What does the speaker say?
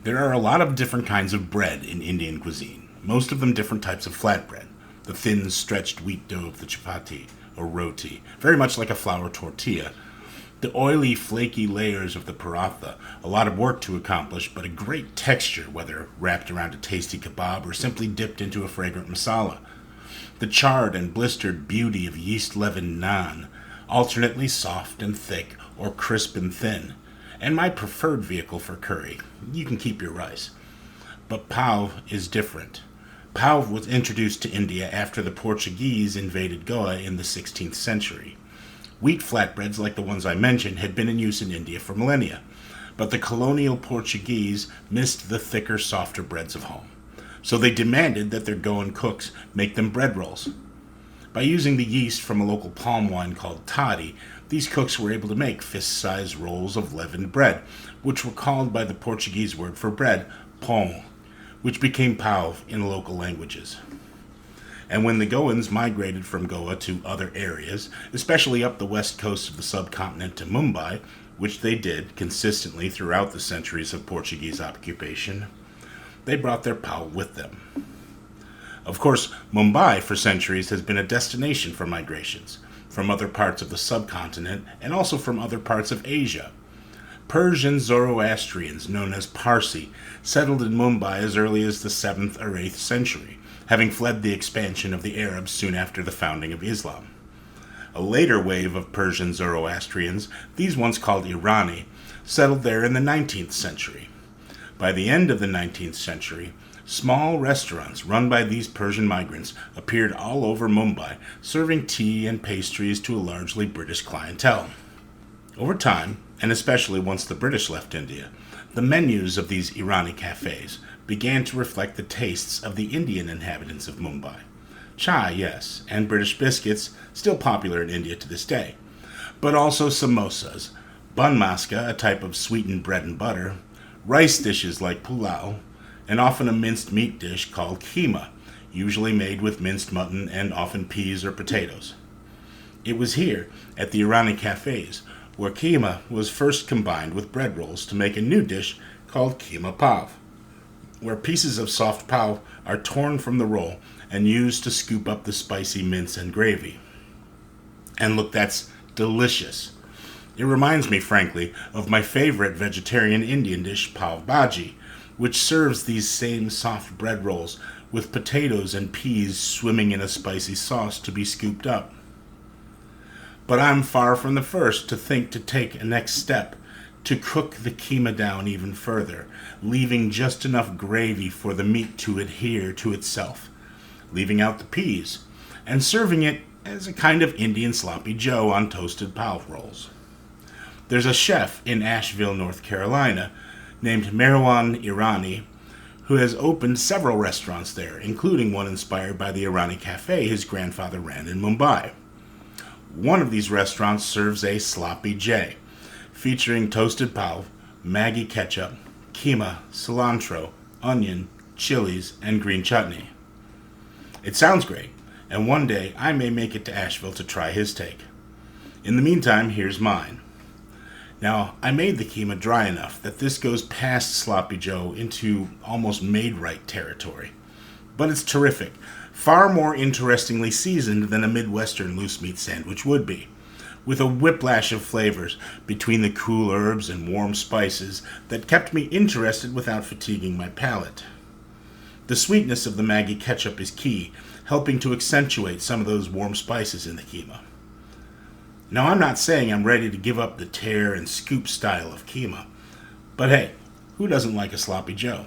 There are a lot of different kinds of bread in Indian cuisine, most of them different types of flatbread. The thin, stretched wheat dough of the chapati, or roti, very much like a flour tortilla. The oily, flaky layers of the paratha, a lot of work to accomplish, but a great texture, whether wrapped around a tasty kebab or simply dipped into a fragrant masala. The charred and blistered beauty of yeast-leavened naan, alternately soft and thick or crisp and thin. And my preferred vehicle for curry. You can keep your rice. But pav is different. Pav was introduced to India after the Portuguese invaded Goa in the 16th century. Wheat flatbreads like the ones I mentioned had been in use in India for millennia, but the colonial Portuguese missed the thicker, softer breads of home. So they demanded that their Goan cooks make them bread rolls. By using the yeast from a local palm wine called toddy, these cooks were able to make fist-sized rolls of leavened bread, which were called by the Portuguese word for bread, pão, which became pav in local languages. And when the Goans migrated from Goa to other areas, especially up the west coast of the subcontinent to Mumbai, which they did consistently throughout the centuries of Portuguese occupation, they brought their pav with them. Of course, Mumbai for centuries has been a destination for migrations from other parts of the subcontinent and also from other parts of Asia. Persian Zoroastrians, known as Parsi, settled in Mumbai as early as the 7th or 8th century, having fled the expansion of the Arabs soon after the founding of Islam. A later wave of Persian Zoroastrians, these ones called Irani, settled there in the 19th century. By the end of the 19th century, small restaurants run by these Persian migrants appeared all over Mumbai, serving tea and pastries to a largely British clientele. Over time, and especially once the British left India, the menus of these Irani cafes began to reflect the tastes of the Indian inhabitants of Mumbai. Chai, yes, and British biscuits, still popular in India to this day, but also samosas, bun maska, a type of sweetened bread and butter, rice dishes like pulao, and often a minced meat dish called Kheema, usually made with minced mutton and often peas or potatoes. It was here, at the Irani cafes, where Kheema was first combined with bread rolls to make a new dish called Kheema pav, where pieces of soft pav are torn from the roll and used to scoop up the spicy mince and gravy. And look, that's delicious. It reminds me, frankly, of my favorite vegetarian Indian dish, pav bhaji, which serves these same soft bread rolls with potatoes and peas swimming in a spicy sauce to be scooped up. But I'm far from the first to think to take a next step, to cook the Kheema down even further, leaving just enough gravy for the meat to adhere to itself, leaving out the peas, and serving it as a kind of Indian sloppy joe on toasted pav rolls. There's a chef in Asheville, North Carolina, named Marwan Irani, who has opened several restaurants there, including one inspired by the Irani cafe his grandfather ran in Mumbai. One of these restaurants serves a sloppy J, featuring toasted pav, Maggi ketchup, keema, cilantro, onion, chilies, and green chutney. It sounds great, and one day I may make it to Asheville to try his take. In the meantime, here's mine. Now, I made the Kheema dry enough that this goes past Sloppy Joe into almost made-right territory. But it's terrific, far more interestingly seasoned than a Midwestern loose meat sandwich would be, with a whiplash of flavors between the cool herbs and warm spices that kept me interested without fatiguing my palate. The sweetness of the Maggi ketchup is key, helping to accentuate some of those warm spices in the Kheema. Now, I'm not saying I'm ready to give up the tear and scoop style of Kheema, but hey, who doesn't like a sloppy Joe?